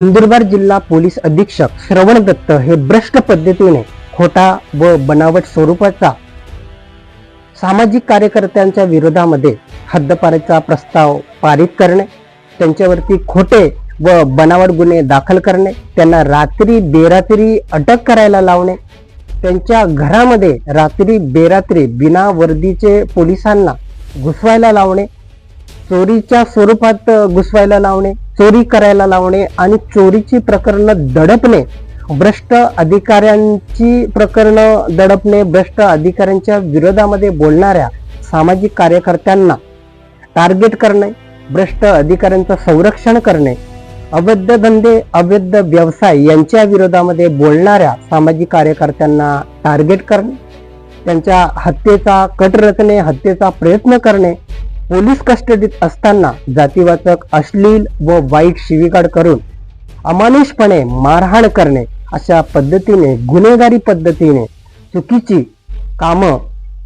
नंदुरबार जिल्हा पोलीस अधीक्षक श्रवण दत्त हे भ्रष्ट पद्धतीने खोटा व बनावट स्वरूपाचा सामाजिक कार्यकर्त्यांच्या विरोधामध्ये हद्दपारीचा प्रस्ताव पारित करणे, त्यांच्यावरती खोटे व बनावट गुन्हे दाखल करणे, त्यांना रात्री बेरात्री अटक करायला लावणे, त्यांच्या घरामध्ये रात्री बेरात्री बिना वर्दीचे पोलिसांना घुसवायला लावणे, चोरीच्या स्वरूपात घुसवायला लावणे, चोरी करायला लावणे आणि चोरीची प्रकरणं दडपणे, भ्रष्ट अधिकाऱ्यांची प्रकरणं दडपणे, भ्रष्ट अधिकाऱ्यांच्या विरोधामध्ये बोलणाऱ्या सामाजिक कार्यकर्त्यांना टार्गेट करणे, भ्रष्ट अधिकाऱ्यांचं संरक्षण करणे, अवैध धंदे अवैध व्यवसाय यांच्या विरोधामध्ये बोलणाऱ्या सामाजिक कार्यकर्त्यांना टार्गेट करणे, त्यांच्या हत्येचा कट रचणे, हत्येचा प्रयत्न करणे, पोलीस कस्टडीत असताना जातीवाचक अश्लील व वाईट शिवीगाळ करून अमानुषपणे मारहाण करणे, अशा पद्धतीने गुन्हेगारी पद्धतीने चुकीची कामं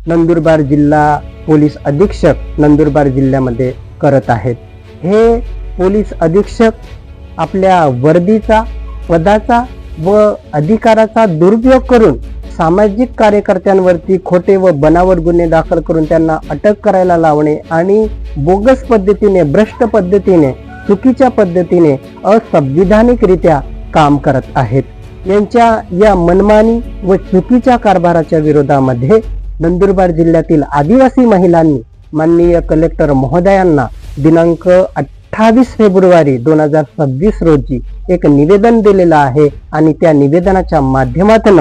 नंदुरबार जिल्हा पोलीस अधीक्षक नंदुरबार जिल्ह्यामध्ये करत आहेत. हे पोलीस अधीक्षक आपल्या वर्दीचा, पदाचा व अधिकाराचा दुरुपयोग करून सामाजिक कार्यकर्त्यांवरती खोटे व बनावट गुन्हे दाखल करून त्यांना अटक करायला लावणे आणि बोगस पद्धतीने, भ्रष्ट पद्धतीने, चुकीच्या पद्धतीने, असंविधानिकरित्या काम करत आहेत. यांच्या या मनमानी व चुकीच्या कारभाराच्या विरोधामध्ये नंदुरबार जिल्ह्यातील आदिवासी महिलांनी माननीय कलेक्टर महोदयांना दिनांक 28 फेब्रुवारी 2026 रोजी एक निवेदन दिलेलं आहे आणि त्या निवेदनाच्या माध्यमातून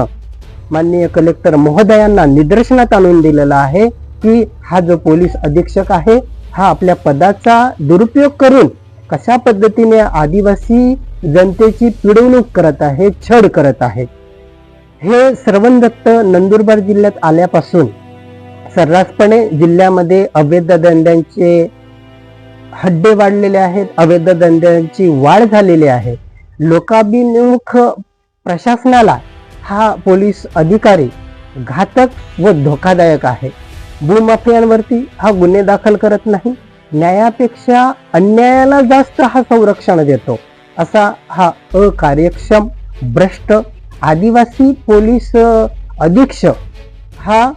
माननीय कलेक्टर महोदयांना निदर्शनात आणून दिलेला आहे की हा जो पोलीस अधीक्षक आहे हा आपल्या पदाचा दुरुपयोग करून कशा पद्धतीने आदिवासी जनतेची पिळवणूक करत आहे, छळ करत आहे. हे श्रवण दत्त नंदुरबार जिल्ह्यात आल्यापासून सर्रासपणे जिल्ह्यामध्ये अवैध धंद्यांचे हड्डे वाढलेले आहेत, अवैध धंद्यांची वाढ झालेली आहे. लोकाभिमुख प्रशासनाला हा पोलीस अधिकारी घातक व धोकादायक आहे. भूमाफियांवरती हा गुन्हे दाखल करत नाही, न्यायापेक्षा अन्यायाला जास्त हा संरक्षण देतो. असा हा अकार्यक्षम भ्रष्ट आदिवासी पोलीस अधीक्षक हा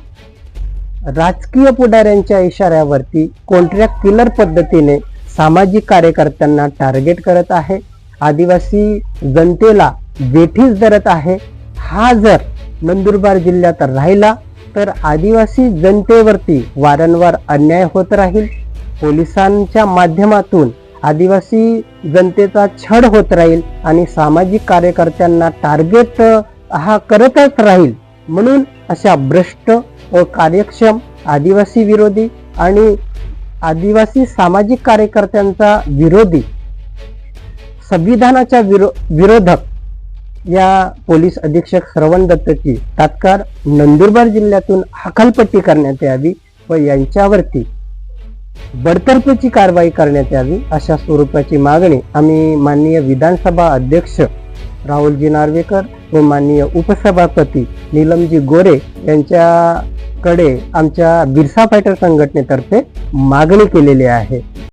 राजकीय पुढाऱ्यांच्या इशाऱ्यावरती कॉन्ट्रॅक्ट किलर पद्धतीने सामाजिक कार्यकर्त्यांना टार्गेट करत आहे, आदिवासी जनतेला वेठीस धरत आहे. हा जर नंदुरबार जिल्ह्यात राहिला तर आदिवासी जनतेवरती वारंवार अन्याय होत राहील, पोलिसांच्या माध्यमातून आदिवासी जनतेचा छळ होत राहील आणि सामाजिक कार्यकर्त्यांना टार्गेट हा करतच राहील. म्हणून अशा भ्रष्ट व कार्यक्षम आदिवासी विरोधी आणि आदिवासी सामाजिक कार्यकर्त्यांचा विरोधी, संविधानाच्या विरोधक या पोलीस अधीक्षक श्रवण दत्तची तात्काळ नंदुरबार जिल्ह्यातून हकालपट्टी करण्यात यावी व यांच्यावरती बडतर्फीची कारवाई करण्यात यावी, अशा स्वरूपाची मागणी आम्ही माननीय विधानसभा अध्यक्ष राहुलजी नार्वेकर व माननीय उपसभापती नीलमजी गोरे यांच्याकडे आमच्या बिरसा फायटर संघटनेतर्फे मागणी केलेली आहे.